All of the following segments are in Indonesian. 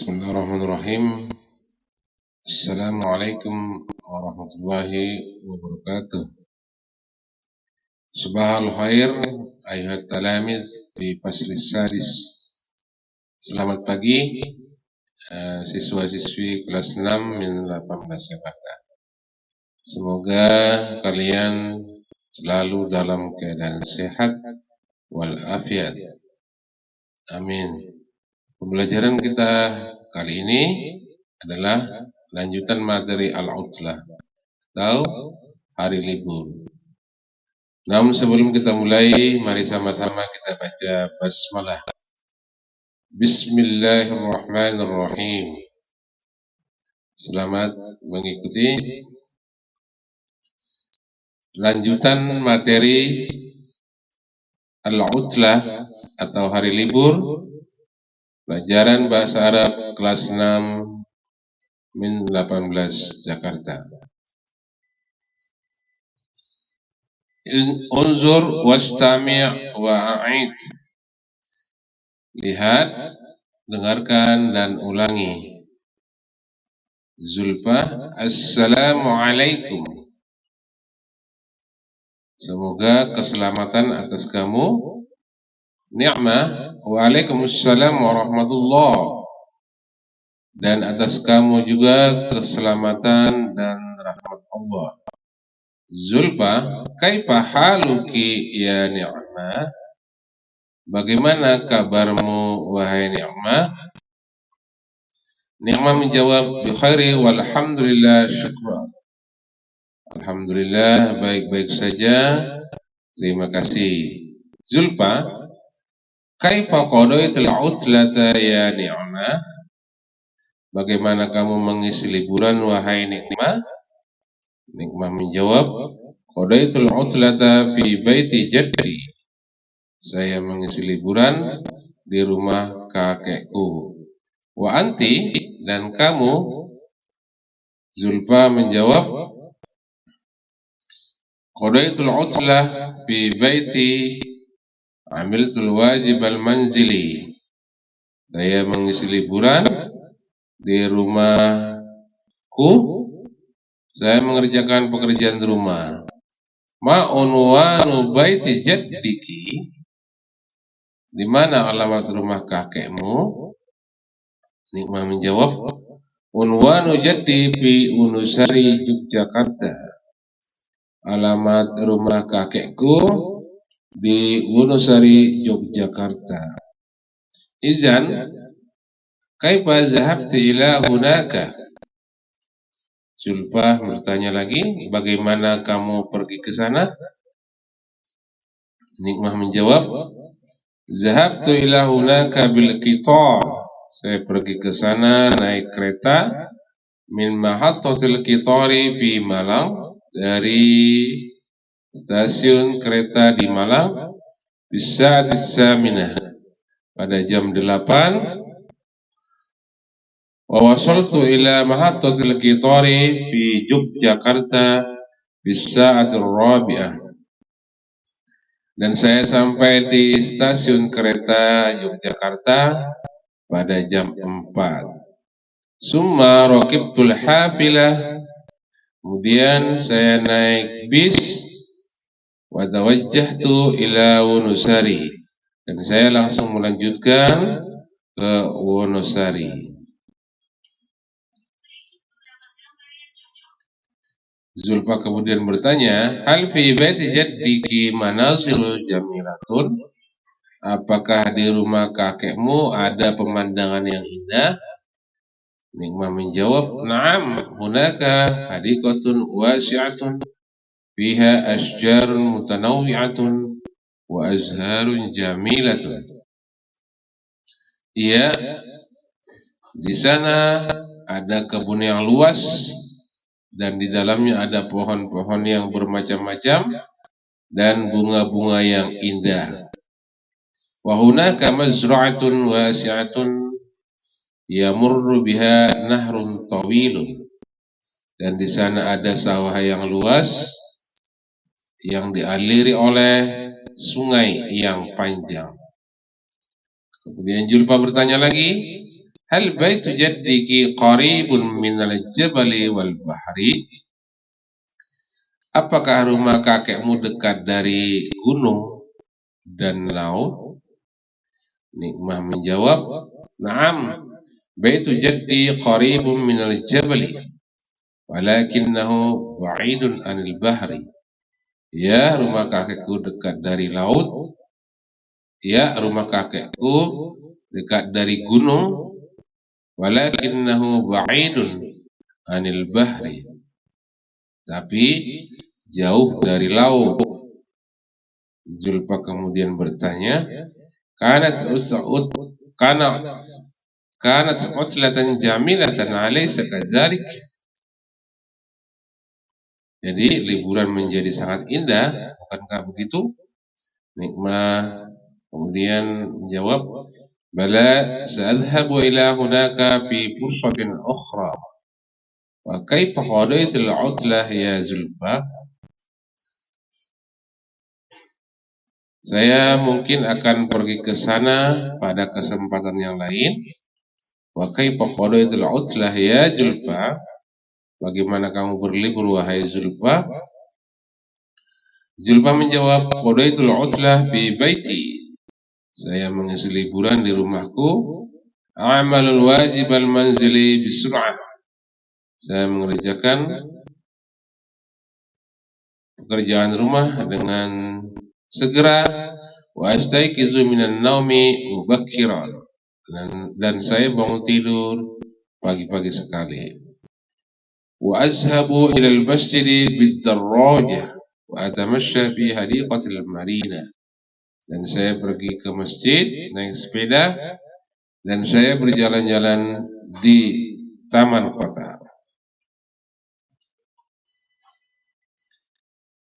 Bismillahirrahmanirrahim. Assalamualaikum warahmatullahi wabarakatuh. Subahal khair ayuhat talamiz di faslis sadis. Selamat pagi siswa-siswi kelas 6 min 18 Jakarta. Semoga kalian selalu dalam keadaan sehat walafiat. Amin. Pembelajaran kita kali ini adalah lanjutan materi al-utlah atau hari libur. Namun sebelum kita mulai, mari sama-sama kita baca basmalah. Bismillahirrahmanirrahim. Selamat mengikuti lanjutan materi al-utlah atau hari libur. Pelajaran Bahasa Arab kelas 6 min 18 Jakarta. Unzur wastami' wa'id. Lihat, dengarkan dan ulangi. Zulfa, assalamualaikum. Semoga keselamatan atas kamu. Ni'mah, waalaikumsalam warahmatullah. Dan atas kamu juga keselamatan dan rahmat Allah. Zulfa, kaifa haluki ya Ni'mah? Bagaimana kabarmu wahai Ni'mah? Ni'mah menjawab, bi khairi walhamdulillah syukran. Alhamdulillah baik-baik saja. Terima kasih. Zulfa, kaifa qadaitul utlata ya Ni'mah? Bagaimana kamu mengisi liburan wahai Ni'mah? Ni'mah menjawab, qadaitul utlata fi baiti jaddi. Saya mengisi liburan di rumah kakekku. Wa anti, dan kamu? Zulfa menjawab, qadaitul utlah fi baiti amiltul wajib al-manzili. Saya mengisi liburan di rumahku. Saya mengerjakan pekerjaan di rumah. Ma unwanu baiti jaddiki. Di mana alamat rumah kakekmu? Ni'mah menjawab, unwanu jaddi fi Unusari Yogyakarta. Alamat rumah kakekku di Unusari Yogyakarta. Izan, kaifa zahabti ila hunaka? Zulfa bertanya lagi, bagaimana kamu pergi ke sana? Ni'mah menjawab, zahabtu ila hunaka bil qitar. Saya pergi ke sana naik kereta min mahattatil qitari fi Malang, dari stasiun kereta di Malang bisa'atis saminah, pada jam 8. Wa wasaltu ila mahattatil qitari fi Yogyakarta bisa'atir rabi'ah. Dan saya sampai di stasiun kereta Yogyakarta pada jam 4. Summa raqibtul hafilah. Kemudian saya naik bis. Wa tawajjahtu ila Wonosari. Dan saya langsung melanjutkan ke Wonosari. Zulfa kemudian bertanya, hal fi baiti jaddiki manazilu jamilatun? Apakah di rumah kakekmu ada pemandangan yang indah? Ni'mah menjawab, na'am, hunaka hadiqatun wasi'atun fiha asjarun mutanawwi'atun wa azharun jamilatun. Iya, di sana ada kebun yang luas dan di dalamnya ada pohon-pohon yang bermacam-macam dan bunga-bunga yang indah. Wa hunaka mazra'atun wasi'atun yamurru biha nahrun tawilun. Dan di sana ada sawah yang luas yang dialiri oleh sungai yang panjang. Kemudian Zulfa bertanya lagi, Hal baitu jaddiki qaribun minal jabali wal bahri? Apakah rumah kakekmu dekat dari gunung dan laut? Nikmah menjawab, "Na'am, baitu jaddi qaribun minal jabali, walakinnahu ba'idun anil bahri." Ya, rumah kakekku dekat dari laut. Ya, rumah kakekku dekat dari gunung, walakinnahu ba'idun anil bahri. Tapi jauh dari laut. Julfa kemudian bertanya, kanat utlatan jamilatan alaysa kadzalik? Jadi liburan menjadi sangat indah, bukankah begitu? Nikmah kemudian menjawab, bala sa'adhabu ila hunaka fi fursatin ukhra. Wa kaifa qadaitul utlah ya Zulfa? Saya mungkin akan pergi ke sana pada kesempatan yang lain. Wa kaifa qadaitul utlah ya Zulfa? Bagaimana kamu berlibur wahai Zulfa? Zulfa menjawab, qadaitul utlah fi baiti. Saya mengisi liburan di rumahku. A'malul wajib al-manzili bisur'ah. Saya mengerjakan pekerjaan rumah dengan segera. Wa astayqizu minan naumi mubakkiran. Dan saya bangun tidur pagi-pagi sekali. Wa azhabu ilal masjidi bid-darrajah wa atamasya fi hadiqatil marina. Dan saya pergi ke masjid naik sepeda dan saya berjalan-jalan di taman kota.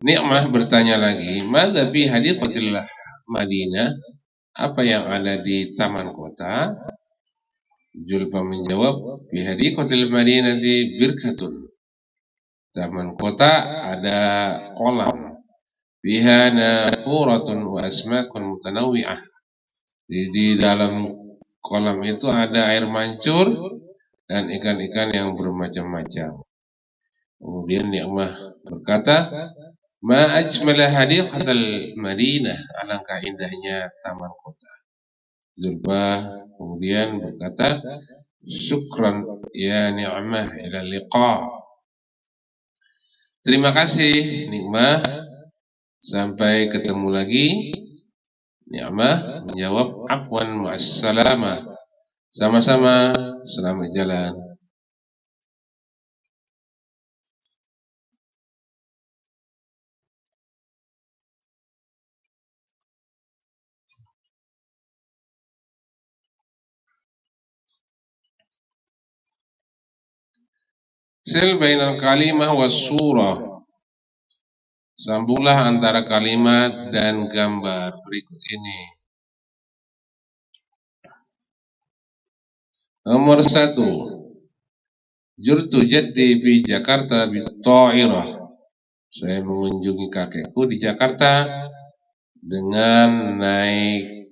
Nikmah bertanya lagi, madza fi hadiqatil Madinah? Apa yang ada di taman kota? Julfa menjawab, fi hadiqatil Madinati birkatun. Taman kota ada kolam. Fiha nafuratun wa asmakun mutanawwi'ah. Di dalam kolam itu ada air mancur dan ikan-ikan yang bermacam-macam. Kemudian Nikmah berkata, ma ajmala hadiqatal Madinah, alangkah indahnya taman kota. Zulfa kemudian berkata, syukran ya Ni'mah, ila liqa. Terima kasih Nikmah, sampai ketemu lagi. Ni'mah menjawab, afwan ma'assalamah. Sama-sama, selamat jalan. Sil bainal kalimah was surah. Sambunglah antara kalimat dan gambar berikut ini. Nomor 1. Jurtu jaddi fi Jakarta bit-ta'irah. Saya mengunjungi kakekku di Jakarta dengan naik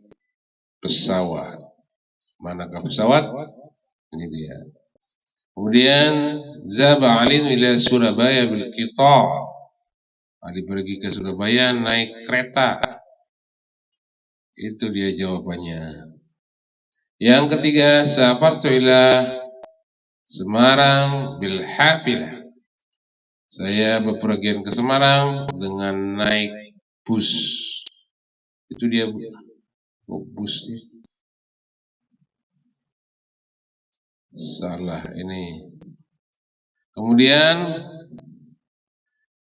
pesawat. Manakah pesawat? Ini dia. Kemudian zaba Ali ila Surabaya bil qita'. Ali pergi ke Surabaya naik kereta. Itu dia jawabannya. Yang ketiga, safartu ila Semarang bil hafilah. Saya bepergian ke Semarang dengan naik bus. Itu dia bus nih. Salah ini. Kemudian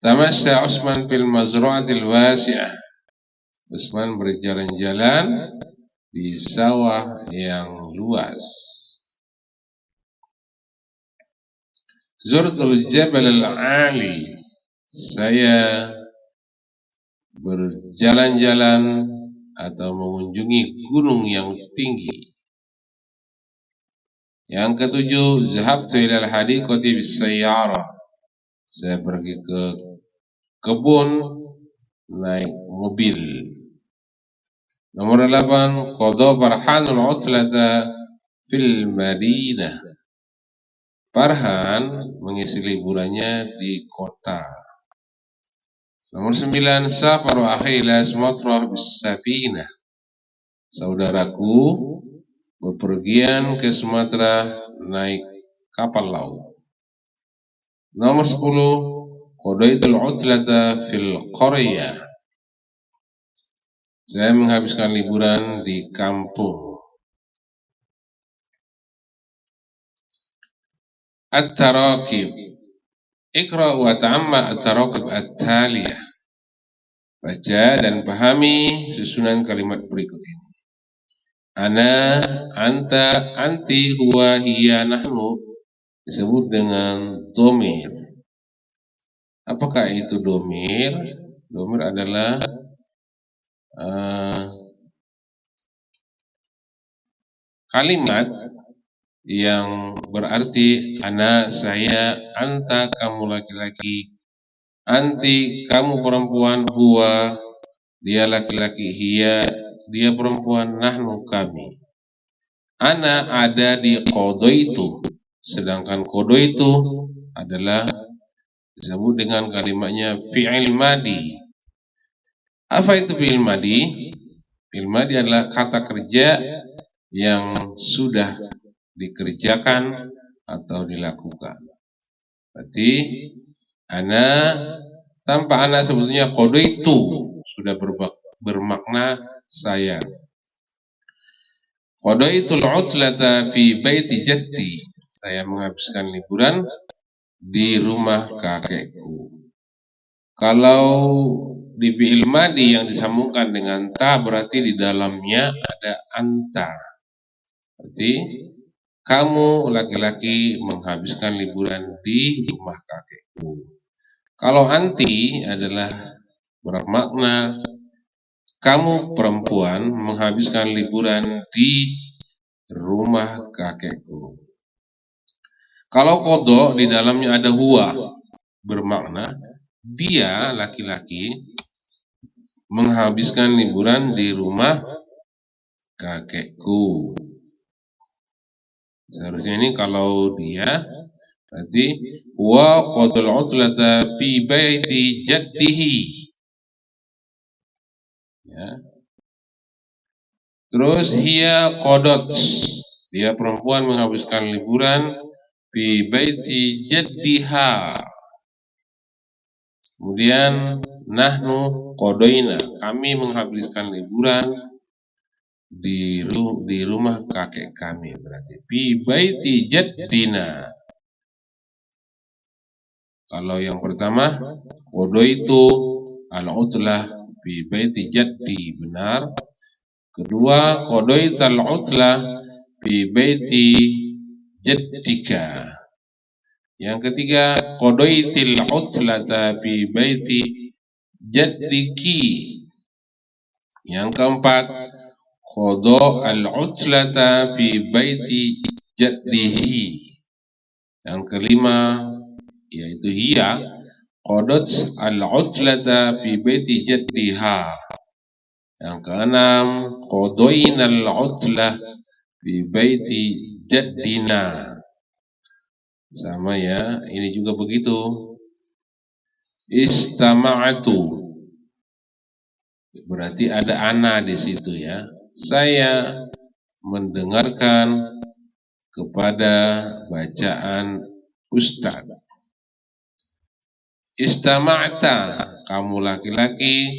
tamasya Utsman fil mazra'atil wasi'ah. Utsman berjalan-jalan di sawah yang luas. Zurtul Jabal al-Ali. Saya berjalan-jalan atau mengunjungi gunung yang tinggi. Yang ketujuh, zahabtu ilal hadiqati bis-sayyarah. Saya pergi ke kebun naik mobil. Nomor 8, qada Farhanul utlata fil Madinah. Farhan mengisi liburannya di kota. Nomor 9, safaru akhi ila Sumatera bisafinah. Saudaraku bepergian ke Sumatera naik kapal laut. Nomor 10, qadaitul utlata fil qaryah. Saya menghabiskan liburan di kampung. At-tarakib. Iqra wa ta'amma at-tarakib at-taliyah. Baca dan pahami susunan kalimat berikut ini. Ana, anta, anti, huwa, hiya, nahnu disebut dengan domir. Apakah itu domir? Domir adalah kalimat yang berarti ana, saya, anta, kamu laki-laki, anti, kamu perempuan, huwa, dia laki-laki, hiya, dia perempuan, nahnu, kami. Ana ada di qadaitu, sedangkan qadaitu adalah disebut dengan kalimatnya fi'il madi. Apa itu fi'il madi? Fi'il madi adalah kata kerja yang sudah dikerjakan atau dilakukan. Berarti ana tanpa ana sebetulnya qadaitu sudah bermakna saya. Qadaitul utlata fi baiti jaddi. Saya menghabiskan liburan di rumah kakekku. Kalau di fi'il madi yang disambungkan dengan ta berarti di dalamnya ada anta. Berarti kamu laki-laki menghabiskan liburan di rumah kakekku. Kalau anti adalah bermakna kamu perempuan menghabiskan liburan di rumah kakekku. Kalau qadha di dalamnya ada huwa, bermakna dia laki-laki menghabiskan liburan di rumah kakekku. Seharusnya ini kalau dia berarti wa qadul utlata fi baiti jaddihi. Ya. Terus hiya qadat, dia perempuan menghabiskan liburan fi baiti jaddiha. Kemudian nahnu qadaina, kami menghabiskan liburan di rumah kakek kami, berarti fi baiti jaddina. Kalau yang pertama qadaitu al-utlah fi baiti jaddi, benar. Kedua qadaital utlah fi baiti jaddika. Yang ketiga qadaitil utlata fi baiti jaddiki. Yang keempat qada al-utlata fi baiti jaddihi. Yang kelima yaitu hiya qadat al-utlata fi baiti jaddiha. Yang keenam qadaina al-utlah fi baiti jaddina. Sama ya, ini juga begitu. Istama'atu, berarti ada ana di situ ya. Saya mendengarkan kepada bacaan ustaz. Istama'ta, kamu laki-laki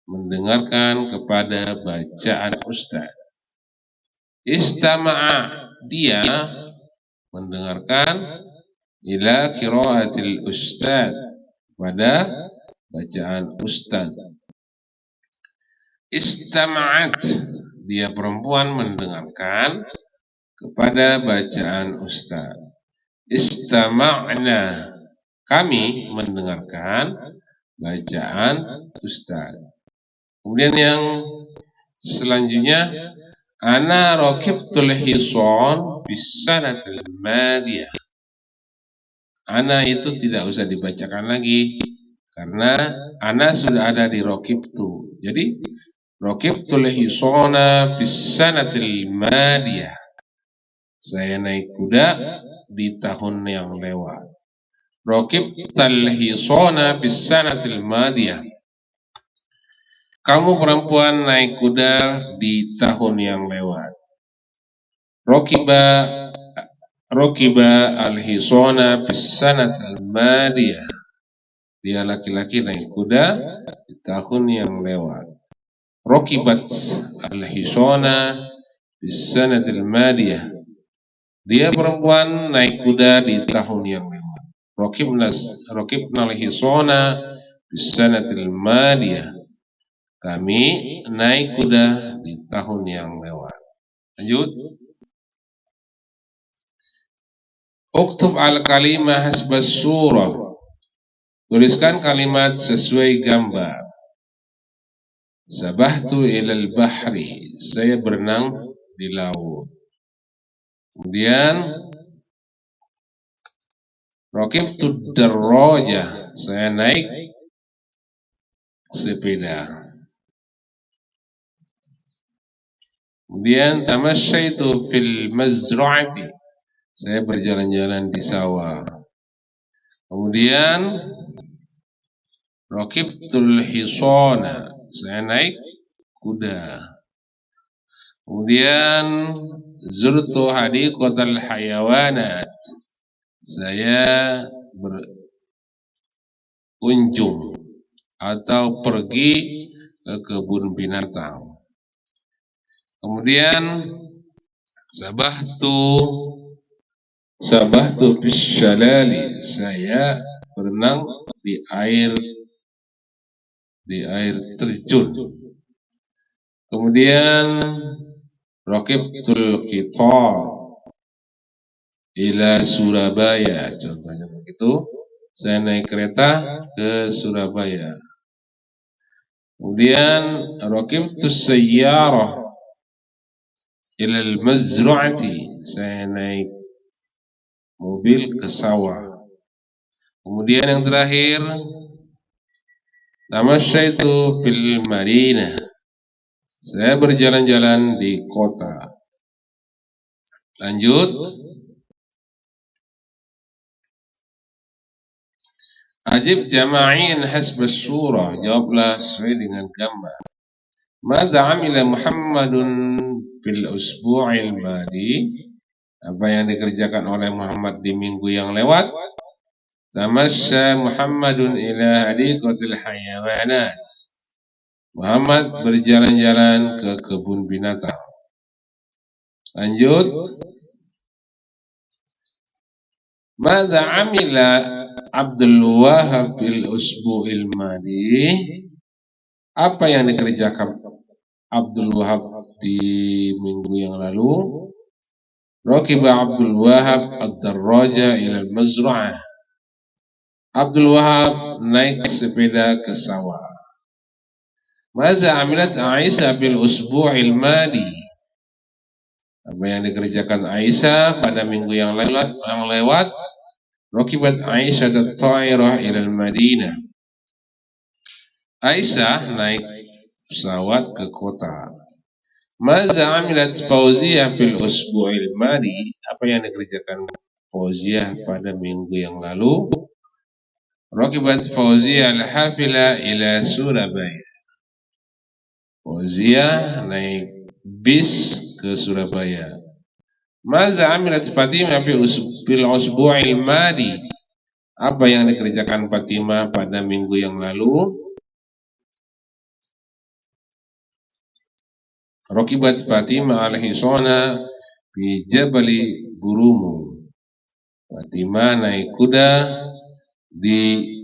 mendengarkan kepada bacaan ustaz. Istama'a, dia mendengarkan ila qiraatil ustaz, pada bacaan ustaz. Istama'at, dia perempuan mendengarkan kepada bacaan ustaz. Istama'na, kami mendengarkan bacaan ustaz. Kemudian yang selanjutnya, ana raqibtul hisan bisanatil madiyah. Ana itu tidak usah dibacakan lagi karena ana sudah ada di raqibtu. Jadi raqibtul hisana bisanatil madiyah. Saya naik kuda di tahun yang lewat. Raqibtal hisana bis sanatil madiyah. Kamu perempuan naik kuda di tahun yang lewat. Raqiba al-hisana bis sanatil madiyah. Dia laki-laki naik kuda di tahun yang lewat. Raqibat al-hisana bis sanatil madiyah. Dia perempuan naik kuda di tahun yang lewat. Raqibna al-hisana bis sanatil madiyah. Kami naik kuda di tahun yang lewat. Lanjut. Uktub al-kalimah hasbas surah. Tuliskan kalimat sesuai gambar. Sabahtu ilal bahri. Saya berenang di laut. Kemudian raqibtu darrajah. Saya naik sepeda. Kemudian tamasyaitu fil mazra'ati. Saya berjalan-jalan di sawah. Kemudian raqibtul hisana. Saya naik kuda. Kemudian zurtu hadiqatal hayawanat. Saya berkunjung atau pergi ke kebun binatang. Kemudian sabahtu bisyalali. Saya berenang di air terjun. Kemudian raqibtul qitar ila Surabaya. Contohnya begitu. Saya naik kereta ke Surabaya. Kemudian raqibtus sayyarah ila al-mazra'ati. Saya naik mobil ke sawah. Kemudian yang terakhir, tamasyaitu fil madinah. Saya berjalan-jalan di kota. Lanjut. Ajib jama'in hasbas surah. Jawablah sesuai dengan gambar. Madza amila Muhammadun fil usbu'il madi? Apa yang dikerjakan oleh Muhammad di minggu yang lewat? Tamasya Muhammadun ila hadiqatil hayawanat. Muhammad berjalan-jalan ke kebun binatang. Lanjut. Madza amila Abdul Wahab fil usbu'il madi? Apa yang dikerjakan Abdul Wahab di minggu yang lalu? Raqiba Abdul Wahab ad-darraja ila al-mazra'ah. Abdul Wahab naik sepeda ke sawah. Maza amilat Aisyah fil usbu'il madi? Apa yang dikerjakan Aisyah pada minggu yang lewat? Raqibat Aisyah at-ta'irah ila al-Madinah. Aisyah naik pesawat ke kota. Maza amilat Fauziyah fil usbu'il madi? Apa yang dikerjakan Fauziyah pada minggu yang lalu? Raqibat Fauziyah al-hafila ila Surabaya. Fauziyah naik bis ke Surabaya. Maza amilat Fatimah fil usbu'il madi? Apa yang dikerjakan Fatimah pada minggu yang lalu? Raqibat Fatimah al-hisana fi Jabali Burumu. Fatimah naik kuda di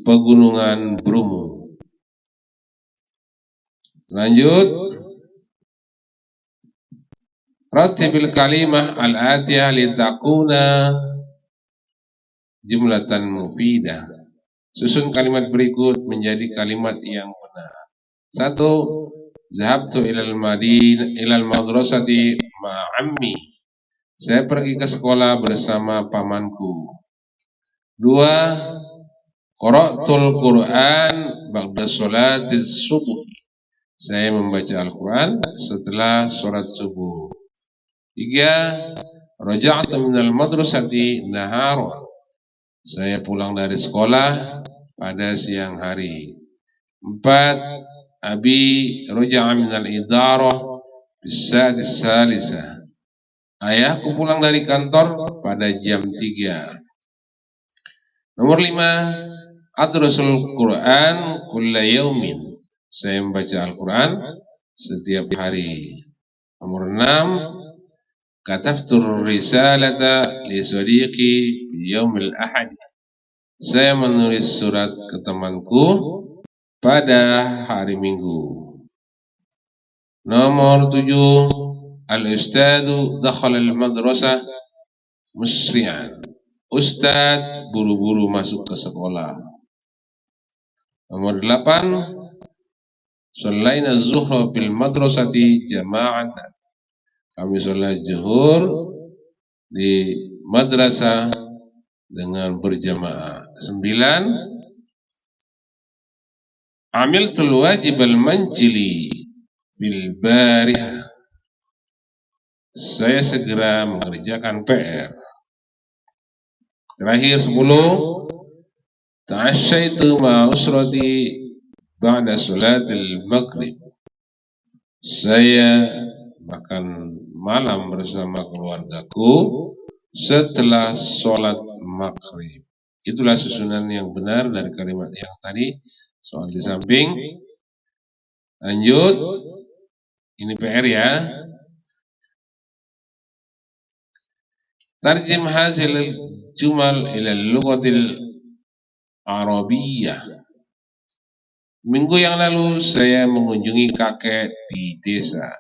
pegunungan Brumu. Lanjut. Rattibil kalimah al-atiyah litakuna jumlatan mufidah. Susun kalimat berikut menjadi kalimat yang benar. 1. Zahabtu ilal madrasati ma'ammi. Saya pergi ke sekolah bersama pamanku. 2. Qara'tul Qur'an ba'da sholatiz subuh. Saya membaca Al-Quran setelah sholat subuh. 3. Raja'tu minal madrasati naharon. Saya pulang dari sekolah pada siang hari. 4. Abi raja'a minal idarah bisa'ati salisah. Ayahku pulang dari kantor pada jam 3. Nomor 5. Adrasul Quran kulla yaumin. Saya membaca Al-Quran setiap hari. Nomor 6. Kataftur risalata li sadiqi yaumil ahad. Saya menulis surat ke temanku pada hari Minggu. Nomor 7. Al-ustadu dakhala al-madrasah musri'an. Ustadz buru-buru masuk ke sekolah. Nomor 8. Shallaina az-zuhra bil madrasati jama'atan. Kami sholat zuhur di madrasah dengan berjamaah. 9. Amiltul wajib al-manjili bil barihah. Saya segera mengerjakan PR. Terakhir 10. Ta'asyaitu ma usrati ba'da salatil maghrib. Saya makan malam bersama keluargaku setelah sholat maghrib. Itulah susunan yang benar dari kalimat yang tadi. Soal di samping. Lanjut. Ini PR ya. Tarjim hasil jumal ila lughatil Arabiyyah. Minggu yang lalu saya mengunjungi kakek di desa.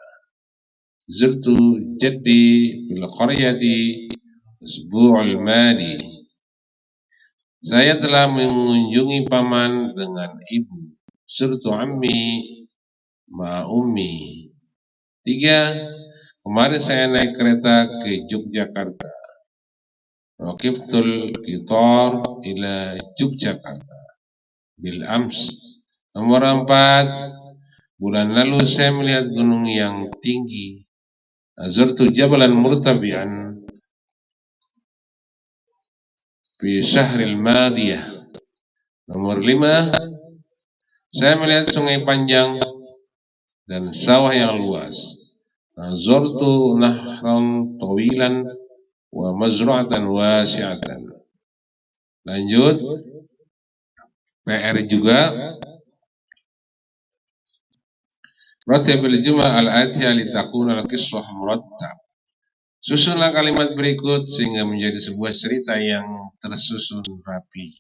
Zurtu jaddi bil qaryati usbu'ul madi. Saya telah mengunjungi paman dengan ibu. Zurtu ammi ma ummi. 3. Kemarin saya naik kereta ke Yogyakarta. Raqibtul qitar ila Yogyakarta bil ams. Nomor 4. Bulan lalu saya melihat gunung yang tinggi. Azurtu jabalan murtabi'an fi syahril madiyah. Nomor 5. Saya melihat sungai panjang dan sawah yang luas. Azurtu nahran tawilan wa mazru'atan wasi'atan. Lanjut. PR juga. Rattibil jumlah al-atiyah litakuna al-qissah murattab. Susunlah kalimat berikut sehingga menjadi sebuah cerita yang tersusun rapi.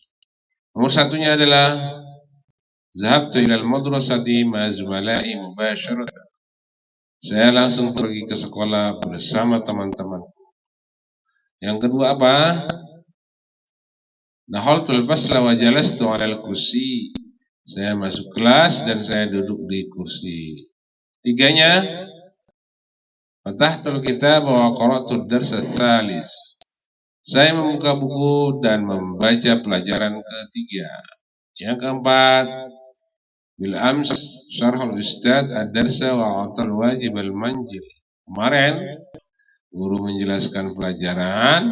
Nomor 1-nya adalah Zahabtu ilal madrasati ma zumala'i mubasharatan. Saya langsung pergi ke sekolah bersama teman-teman. Yang kedua apa? Dakhaltul fasla wa jalastu 'alal kursi. Saya masuk kelas dan saya duduk di kursi. 3-nya, fatahtul kitab wa qara'tud dars ats-tsalis. Saya membuka buku dan membaca pelajaran ketiga. Yang keempat, bil ams syarhul ustad ad-darsa wa atal wajib al-manjil. Kemarin guru menjelaskan pelajaran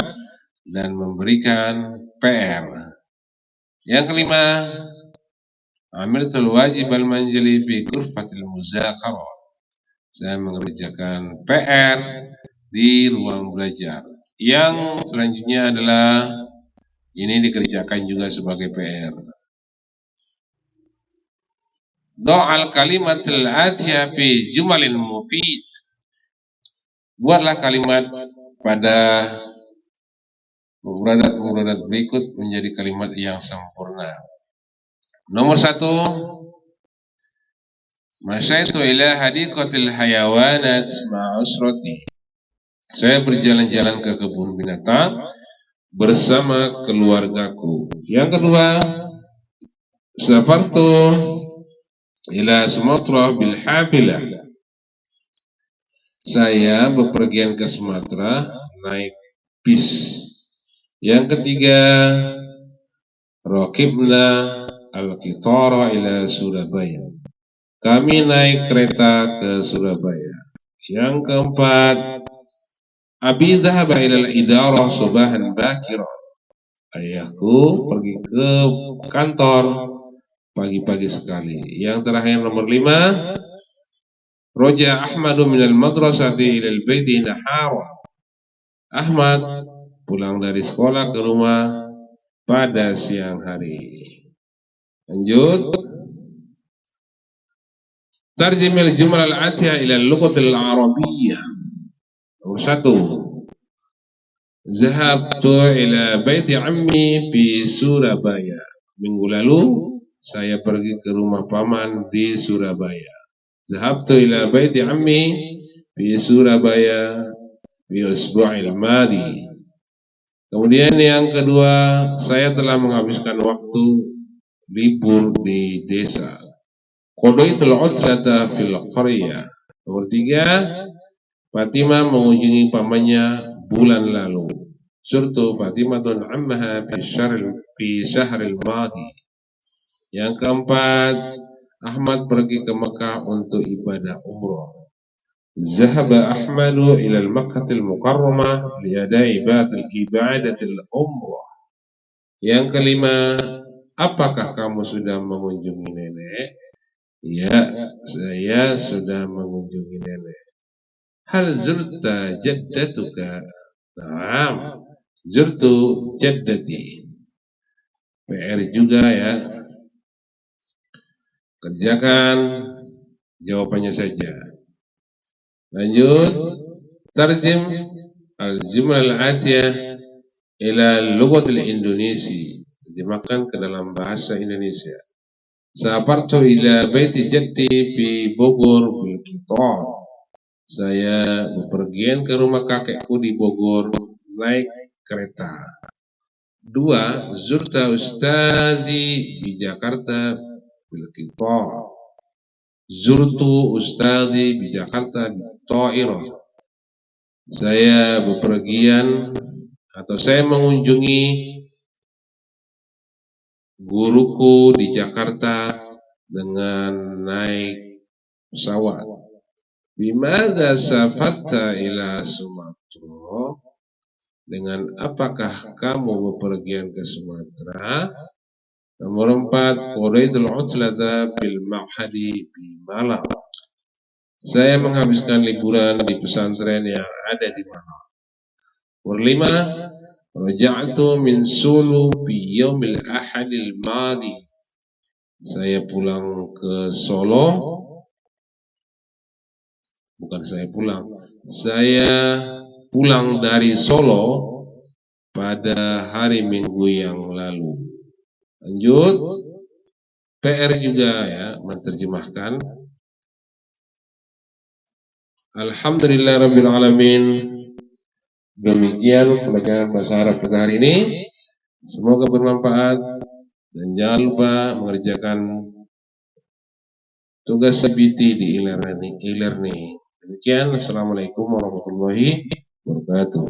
dan memberikan PR. Yang kelima, amiltul wajib al-manjili fi ghurfatil muzaqarah. Saya mengerjakan PR di ruang belajar. Yang selanjutnya adalah ini dikerjakan juga sebagai PR. Do'al kalimatil atiyah fi jumalin mufid. Buatlah kalimat pada mufradat berikut menjadi kalimat yang sempurna. Nomor 1. Masyaitu ila hadiqatil hayawanat ma'usrati. Saya berjalan-jalan ke kebun binatang bersama keluargaku. Yang kedua, safartu ila Sumatera bil hafilah. Saya bepergian ke Sumatera naik bis. Yang ketiga, raqibna al-qitara ila Surabaya. Kami naik kereta ke Surabaya. Yang keempat, Abi dhahaba ilal idarah subahan bakira. Ayahku pergi ke kantor pagi-pagi sekali. Yang terakhir nomor 5, Roja Ahmadu minal madrasati ilal baiti nahara. Ahmad pulang dari sekolah ke rumah pada siang hari. Lanjut. Tarjimil jumal al-atiyah ila al-lughatil arabiyyah. Nomor 1. Zahabtu ila baiti ammi fi Surabaya. Minggu lalu saya pergi ke rumah paman di Surabaya. Zahabtu ila baiti ammi fi Surabaya fi usbu'il madi. Kemudian yang kedua, saya telah menghabiskan waktu libur di desa. Qadaitul utlata fil qaryah. Nomor 3, Fatimah mengunjungi pamannya bulan lalu. Surtu Fatimatun ammaha fi syahril madi. Yang keempat, Ahmad pergi ke Mekah untuk ibadah umrah. Zahaba Ahmadu ila al-Makkahil Mukarramah liadai ibadatil umrah. Yang kelima, apakah kamu sudah mengunjungi nenek? Ya, saya sudah mengunjungi nenek. Hal zurta jaddatuka? Naam, zurtu jaddati. PR juga ya. Kerjakan jawabannya saja. Lanjut, tarjim al-jumlah al-atiyah ila lughatil Indonesia. Terjemahkan ke dalam bahasa Indonesia. Safartu ila baiti jaddi fi Bogor bil qitar. Saya bepergian ke rumah kakekku di Bogor naik kereta. 2. Zurta ustazi di Jakarta bil qitar. Zurtu ustazi di Jakarta ta'irah. Saya bepergian atau saya mengunjungi guruku di Jakarta dengan naik pesawat. Bimadza safarta ila Sumatera? Dengan apakah kamu bepergian ke Sumatera? Nomor 4, qadaitul utlata bil ma'hadi bi Malang. Saya menghabiskan liburan di pesantren yang ada di Malang. Nomor 5, raja'tu min Sulu bi yaumil ahadil madi. Saya pulang ke Solo. Bukan saya pulang dari Solo pada hari Minggu yang lalu. Lanjut, PR juga ya, menerjemahkan. Alhamdulillahirabbil alamin. Demikian pelajaran bahasa Arab kita hari ini. Semoga bermanfaat dan jangan lupa mengerjakan tugas CBT di e-learning. Demikian, assalamualaikum warahmatullahi wabarakatuh.